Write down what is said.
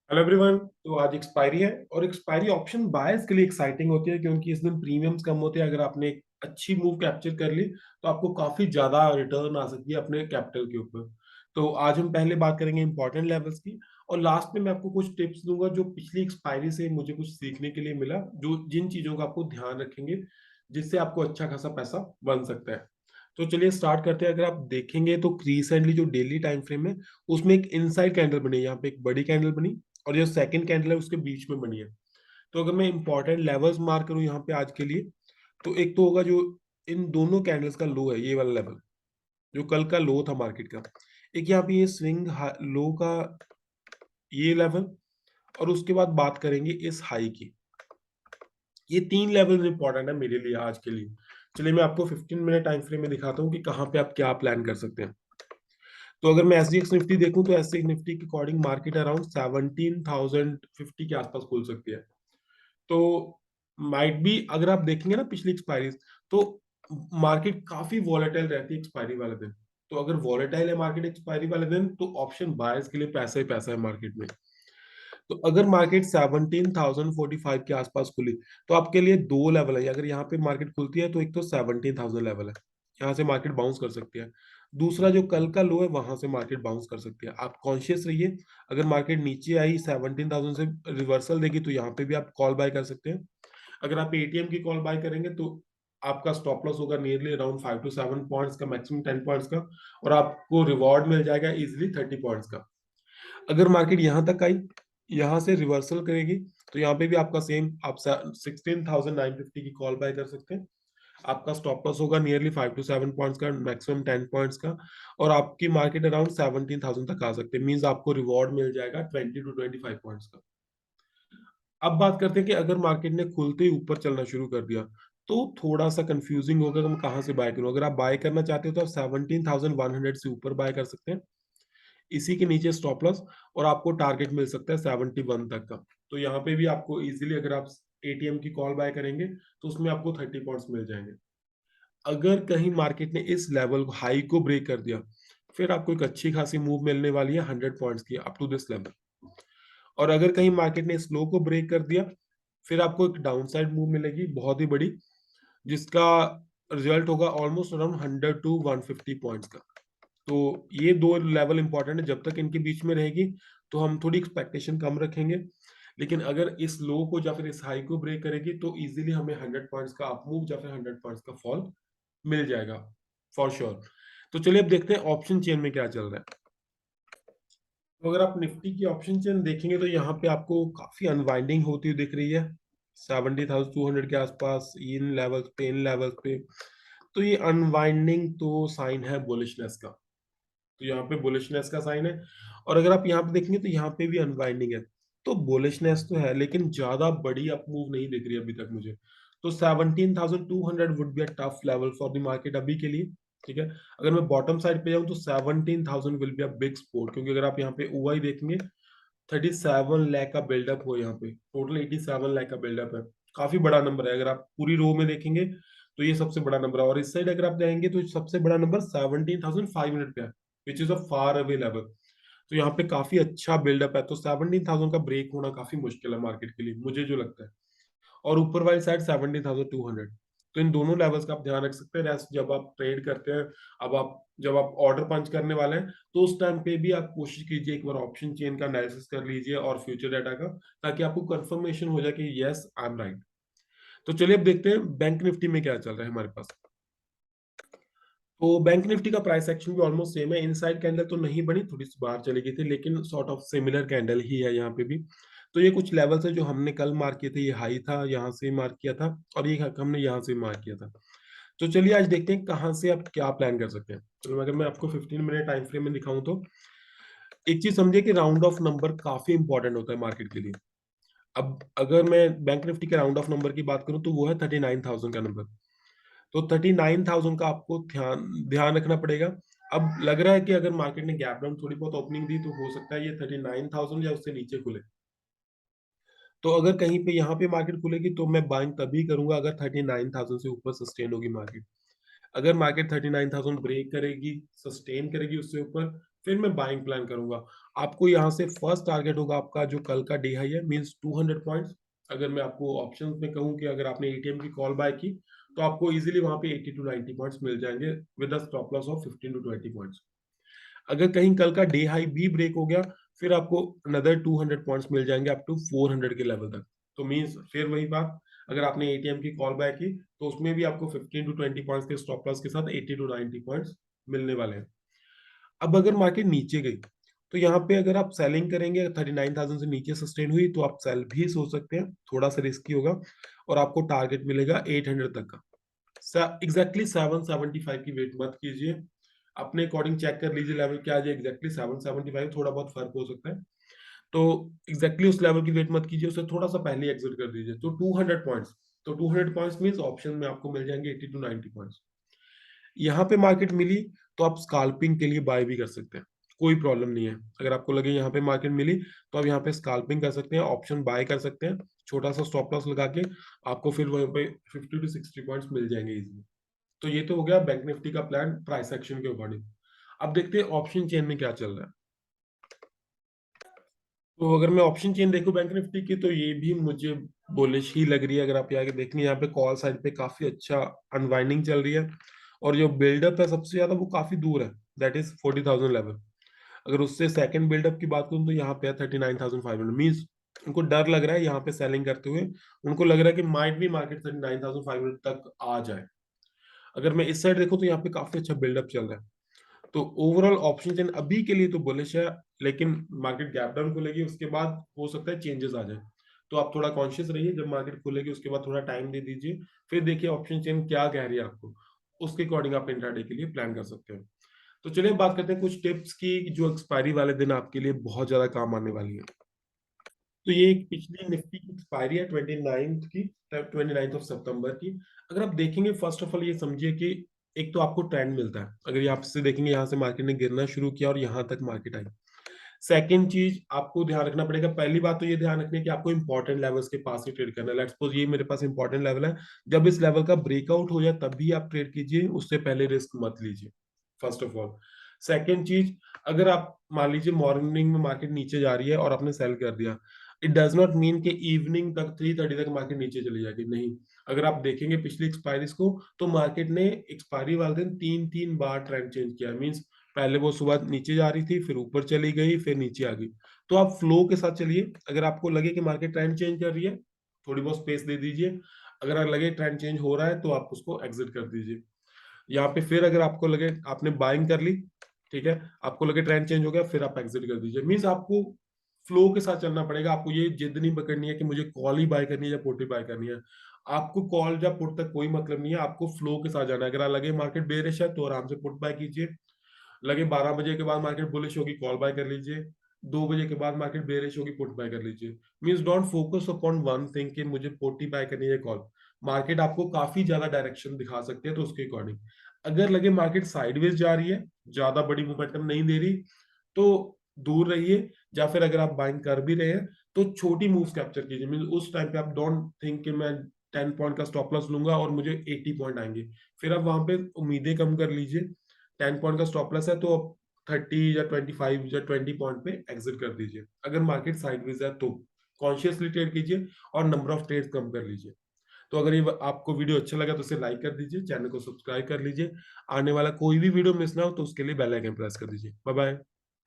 Hello everyone. तो आज expiry है और एक्सपायरी ऑप्शन बायर्स के लिए एक्साइटिंग होती है क्योंकि इस दिन प्रीमियम्स कम होते हैं। अगर आपने एक अच्छी मूव कैप्चर कर ली तो आपको काफी ज्यादा रिटर्न आ सकती है अपने कैपिटल के ऊपर। तो आज हम पहले बात करेंगे इंपॉर्टेंट लेवल्स की और लास्ट में मैं आपको कुछ टिप्स दूंगा जो पिछली एक्सपायरी से मुझे कुछ सीखने के लिए मिला, जो जिन चीजों का आपको ध्यान रखेंगे जिससे आपको अच्छा खासा पैसा बन सकता है। तो चलिए स्टार्ट करते हैं। अगर आप देखेंगे तो रिसेंटली जो डेली टाइम फ्रेम है उसमें एक इनसाइड कैंडल बनी है, यहाँ पे एक बड़ी कैंडल बनी और जो सेकंड कैंडल है उसके बीच में बनी है। तो अगर मैं इंपॉर्टेंट लेवल्स मार्क करूं यहाँ पे आज के लिए, तो एक तो होगा जो इन दोनों कैंडल्स का लो है, ये वाला लेवल जो कल का लो था मार्केट का। एक यहाँ पे ये स्विंग लो का ये लेवल, और उसके बाद बात करेंगे इस हाई की। ये तीन लेवल इंपॉर्टेंट है मेरे लिए आज के लिए। चलिए मैं आपको 15 मिनट टाइम फ्रेम में दिखाता हूँ कि कहाँ पे आप क्या प्लान कर सकते हैं। तो अगर मैं एसजीएक्स निफ्टी देखूं तो एसजीएक्स निफ्टी के अकॉर्डिंग मार्केट अराउंड 17,050 के आसपास खुल सकती है। तो माइट बी अगर आप देखेंगे ना पिछली एक्सपायरी, तो मार्केट काफी वॉलेटाइल रहती है एक्सपायरी वाले दिन। तो अगर वॉलेटाइल है मार्केट एक्सपायरी वाले दिन तो ऑप्शन बायर्स के लिए पैसा ही पैसा है मार्केट में। तो अगर मार्केट 17,045 के आसपास खुली तो आपके लिए दो लेवल है। अगर यहाँ पे मार्केट खुलती है तो एक तो 17,000 लेवल है, यहाँ से मार्केट बाउंस कर सकती है। दूसरा जो कल का लो है वहां से मार्केट बाउंस कर सकती है। आप कॉन्शियस रहिए, अगर मार्केट नीचे आई 17,000 से रिवर्सल देगी तो यहाँ पे भी आप कॉल बाय कर सकते हैं। अगर आप एटीएम की कॉल बाय करेंगे तो आपका स्टॉप लॉस होगा नियरली अराउंड 5 to 7 पॉइंट्स का, मैक्सिमम 10 पॉइंट्स का, और आपको रिवॉर्ड मिल जाएगा इजिली 30 पॉइंट्स का। अगर मार्केट यहाँ तक आई, यहाँ से रिवर्सल करेगी तो यहाँ पे भी आपका सेम, आप 16,950 की कॉल बाय कर सकते हैं। आपका स्टॉप लॉस होगा नियरली 5 to 7 पॉइंट्स का, मैक्सिमम 10 पॉइंट्स का, और आपकी मार्केट अराउंड 17,000 तक आ सकते हैं। मीन्स आपको रिवॉर्ड मिल जाएगा 20 to 25 पॉइंट्स का। अब बात करते हैं कि अगर मार्केट ने खुलते ही ऊपर चलना शुरू कर दिया तो थोड़ा सा कंफ्यूजिंग होगा कि मैं कहाँ से बाय करूं। अगर आप बाय करना चाहते हो तो आप 17,100 से ऊपर बाय कर सकते हैं, इसी के नीचे स्टॉप लॉस, और आपको टारगेट मिल सकता है 71 तक का। तो यहाँ पे भी आपको इजीली, अगर आप एटीएम की कॉल बाय करेंगे तो उसमें आपको 30 पॉइंट्स मिल जाएंगे। अगर कहीं मार्केट ने इस लेवल हाई को ब्रेक कर दिया फिर आपको एक अच्छी खासी मूव मिलने वाली है 100 पॉइंट्स की अप टू दिस लेवल। और अगर कहीं मार्केट ने स्लो को ब्रेक कर दिया फिर आपको एक डाउन साइड मूव मिलेगी बहुत ही बड़ी, जिसका रिजल्ट होगा ऑलमोस्ट अराउंड 100 to 150 पॉइंट्स का। तो ये दो लेवल इंपॉर्टेंट है, जब तक इनके बीच में रहेगी तो हम थोड़ी एक्सपेक्टेशन कम रखेंगे। लेकिन अगर इस लो को या फिर इस हाई को ब्रेक करेगी तो इजीली हमें 100 पॉइंट्स का अप मूव या फिर 100 पॉइंट्स का फॉल मिल जाएगा फॉर श्योर। तो चलिए अब देखते हैं ऑप्शन चेन में क्या चल रहा है। तो अगर आप निफ्टी की ऑप्शन चेन देखेंगे तो यहाँ पे आपको काफी अनवाइंडिंग होती हुई दिख रही है 70,200 के आसपास, इन लेवल्स पे। तो ये अनवाइंडिंग तो साइन है बुलिशनेस का, तो यहाँ पे बुलिशनेस का साइन है। और अगर आप यहाँ पे देखेंगे तो यहाँ पे भी अनवाइंडिंग है। तो बुलिशनेस तो है लेकिन ज्यादा बड़ी अप मूव नहीं दिख रही अभी तक मुझे। तो 17,200 would be a tough level for the market अभी के लिए। ठीक है, अगर मैं बॉटम साइड पे जाऊं तो 17,000 will be a big support, क्योंकि अगर आप यहाँ पे ओआई देखेंगे 37 लाख का बिल्डअप हो, यहाँ पे टोटल 87 लाख का बिल्डअप है। काफी बड़ा नंबर है। अगर आप पूरी रो में देखेंगे तो ये सबसे बड़ा नंबर है, और इस साइड अगर आप जाएंगे तो सबसे बड़ा नंबर 17,500 पे है, which is a far away level. तो यहाँ पे काफी अच्छा बिल्डअप है। तो 17,000 का ब्रेक होना काफी मुश्किल है मार्केट के लिए, मुझे जो लगता है। और ऊपर वाली साइड 17,200। तो इन दोनों लेवल्स का आप ध्यान रख सकते हैं। रेस्ट जब आप ट्रेड करते हैं, अब आप जब आप ऑर्डर पंच करने वाले हैं तो उस टाइम पे भी आप कोशिश कीजिए एक बार ऑप्शन चेन का एनालिसिस कर लीजिए और फ्यूचर डाटा का, ताकि आपको कंफर्मेशन हो जाए कि यस आई एम राइट। तो चलिए अब देखते हैं बैंक निफ्टी में क्या चल रहा है हमारे पास। तो बैंक निफ्टी का प्राइस एक्शन भी ऑलमोस्ट सेम है। इनसाइड कैंडल तो नहीं बनी, थोड़ी सी बाहर चली गई थी, लेकिन सॉर्ट ऑफ सिमिलर कैंडल ही है यहाँ पे भी। तो ये कुछ लेवल्स है जो हमने कल मार्क किए थे। ये हाई था, यहाँ से मार्क किया था, और ये हमने यहाँ से मार्क किया था। तो चलिए आज देखते हैं कहाँ से आप क्या प्लान कर सकते हैं। चलो अगर मैं आपको 15 मिनट टाइम फ्रेम में दिखाऊं तो एक चीज समझिए कि राउंड ऑफ नंबर काफी इंपॉर्टेंट होता है मार्केट के लिए। अब अगर मैं बैंक निफ्टी के राउंड ऑफ नंबर की बात करूं तो वो है 39,000 का नंबर। तो 39,000 का आपको ध्यान ध्यान रखना पड़ेगा। अब लग रहा है कि अगर मार्केट ने गैप डाउन थोड़ी बहुत ओपनिंग दी तो हो सकता है ये 39,000 या उससे नीचे खुले। तो अगर कहीं पे यहाँ पे मार्केट खुलेगी तो मैं बाइंग तभी करूंगा अगर 39,000 से ऊपर सस्टेन होगी मार्केट। अगर मार्केट 39,000 ब्रेक करेगी, सस्टेन करेगी उससे ऊपर, फिर मैं बाइंग प्लान करूंगा। आपको यहाँ से फर्स्ट टारगेट होगा आपका जो कल का डे हाई है, मीन्स 200 पॉइंट्स। अगर मैं आपको ऑप्शंस में कहूँ कि अगर आपने एटीएम की कॉल बाय की, तो आपको इजीली वहां पे 80 टू 90 पॉइंट्स मिल जाएंगे with a stop loss of 15 to 20 points. अगर कहीं कल का डे हाई भी ब्रेक हो गया, फिर आपको अनदर 200 पॉइंट्स मिल जाएंगे अप टू 400 के लेवल तक। तो मीन्स फिर वही बात, अगर आपने एटीएम की कॉल बैक की, तो उसमें भी आपको 15 टू 20 पॉइंट्स के स्टॉप लॉस के साथ 80 टू 90 पॉइंट्स मिलने वाले हैं। अब अगर मार्केट नीचे गई, तो यहाँ पे अगर आप सेलिंग करेंगे, 39,000 से नीचे सस्टेन हुई, तो आप सेल भी सोच सकते हैं, थोड़ा सा रिस्की होगा, और आपको टारगेट मिलेगा 800 तक का। एग्जैक्टली 775 की वेट मत कीजिए, अपने अकॉर्डिंग चेक कर लीजिए लेवल क्या है। एग्जैक्टली 775, थोड़ा बहुत फर्क हो सकता है, तो एग्जैक्टली उस लेवल की वेट मत कीजिए, उससे थोड़ा सा पहले एग्जिट कर दीजिए। तो 200 पॉइंट्स, तो 200 पॉइंट्स मींस ऑप्शन में आपको मिल जाएंगे 80 टू 90 पॉइंट्स। यहाँ पे मार्केट मिली, तो आप स्काल्पिंग के लिए बाय भी कर सकते हैं, कोई प्रॉब्लम नहीं है। अगर आपको लगे यहाँ पे मार्केट मिली, तो आप यहाँ पे स्काल्पिंग कर सकते हैं, ऑप्शन बाय कर सकते हैं, छोटा सा स्टॉप लॉस लगा के। आपको फिर वहीं पे 50 टू 60 पॉइंट्स मिल जाएंगे इजीली। तो ये तो हो गया बैंक निफ्टी का प्लान प्राइस एक्शन के अकॉर्डिंग। अब देखते हैं ऑप्शन चेन में क्या चल रहा है। तो अगर मैं ऑप्शन चेन देखूं बैंक निफ्टी की, तो ये भी मुझे बुलिश ही लग रही है। अगर आप यहाँ के देखेंगे, यहाँ पे कॉल साइड पे काफी अच्छा अनवाइंडिंग चल रही है, और जो बिल्डअप है सबसे ज्यादा वो काफी दूर है, दैट इज 40,000 लेवल। अगर उससे सेकंड बिल्डअप की बात करूं, तो यहाँ पे है 39,500, मीन्स उनको डर लग रहा है यहाँ पे सेलिंग करते हुए। उनको लग रहा है कि माइट भी मार्केट 39,500 तक आ जाए। अगर मैं इस साइड देखूं, तो यहाँ पे काफी अच्छा बिल्डअप चल रहा है। तो ओवरऑल ऑप्शन चेन अभी के लिए तो बुलिश है, लेकिन मार्केट गैप डाउन खुलेगी, उसके बाद हो सकता है चेंजेस आ जाए। तो आप थोड़ा कॉन्शियस रहिए, जब मार्केट खुलेगी उसके बाद थोड़ा टाइम दे दीजिए, फिर देखिए ऑप्शन चेन क्या कह रही है आपको, उसके अकॉर्डिंग आप इंट्राडे के लिए प्लान कर सकते हैं। तो चलिए बात करते हैं कुछ टिप्स की, जो एक्सपायरी वाले दिन आपके लिए बहुत ज्यादा काम आने वाली है। तो ये एक पिछली निफ्टी की एक्सपायरी है 29th की, 29th ऑफ सितंबर की। अगर आप देखेंगे, फर्स्ट ऑफ ऑल ये समझिए कि एक तो आपको ट्रेंड मिलता है, अगर ये आपसे देखेंगे यहाँ से मार्केट ने गिरना शुरू किया और यहाँ तक मार्केट आई। सेकंड चीज आपको ध्यान रखना पड़ेगा, पहली बात तो ये ध्यान रखनी है कि आपको इंपॉर्टेंट लेवल्स के पास ही ट्रेड करना है। लेट्स सपोज ये मेरे पास इंपॉर्टेंट लेवल है, जब इस लेवल का ब्रेकआउट हो जाए तभी आप ट्रेड कीजिए, उससे पहले रिस्क मत लीजिए, फर्स्ट ऑफ ऑल। सेकेंड चीज, अगर आप मान लीजिए मॉर्निंग में मार्केट नीचे जा रही है और आपने सेल कर दिया, इट डज नॉट मीन कि इवनिंग तक 3:30 तक मार्केट नीचे चली जाएगी, नहीं। अगर आप देखेंगे पिछली एक्सपायरीज को, तो मार्केट ने एक्सपायरी वाले दिन 3-3 बार ट्रेंड चेंज किया, मीन्स पहले वो सुबह नीचे जा रही थी, फिर ऊपर चली गई, फिर नीचे आ गई। तो आप फ्लो के साथ चलिए, अगर आपको लगे कि मार्केट ट्रेंड चेंज कर रही है, थोड़ी बहुत स्पेस दे दीजिए। अगर लगे ट्रेंड चेंज हो रहा है, तो आप उसको एग्जिट कर दीजिए। यहाँ पे फिर अगर आपको लगे आपने बाइंग कर ली, ठीक है, आपको लगे ट्रेंड चेंज हो गया, फिर आप एग्जिट कर दीजिए। मीन्स आपको फ्लो के साथ चलना पड़ेगा, आपको ये जिद नहीं पकड़नी है कि मुझे कॉल ही बाय करनी है या पुट ही बाय करनी है। आपको कॉल या पुट तक कोई मतलब नहीं है, आपको फ्लो के साथ जाना है। अगर लगे मार्केट बेरिश है, तो आराम से पुट बाय कीजिए। लगे 12 बजे के बाद मार्केट बुलिश होगी, कॉल बाय कर लीजिए। 2 बजे के बाद मार्केट बेरिश होगी, पुट बाय कर लीजिए। Means don't focus upon one thing कि मुझे पुट ही बाय करनी है कॉल। मार्केट आपको काफी ज्यादा डायरेक्शन दिखा सकती है, तो उसके अकॉर्डिंग अगर लगे मार्केट साइडवेज जा रही है, ज्यादा बड़ी मोमेंटम नहीं दे रही, तो दूर रहिए। या फिर अगर आप बाइंग कर भी रहे हैं, तो छोटी मूव्स कैप्चर कीजिए। मीन उस टाइम पे आप डोंट थिंक कि मैं 10 पॉइंट का स्टॉप लॉस लूंगा और मुझे 80 पॉइंट आएंगे। फिर आप वहां पे उम्मीदें कम कर लीजिए। 10 पॉइंट का स्टॉप लॉस है, तो आप 30 या 25 या 20 पॉइंट पे एग्जिट कर दीजिए। अगर मार्केट साइडवेज है, तो कॉन्शियसली ट्रेड कीजिए और नंबर ऑफ ट्रेड कम कर लीजिए। तो अगर ये आपको वीडियो अच्छा लगा, तो इसे लाइक कर दीजिए, चैनल को सब्सक्राइब कर लीजिए। आने वाला कोई भी वीडियो मिस ना हो, तो उसके लिए बेल आइकन प्रेस कर दीजिए। Bye bye.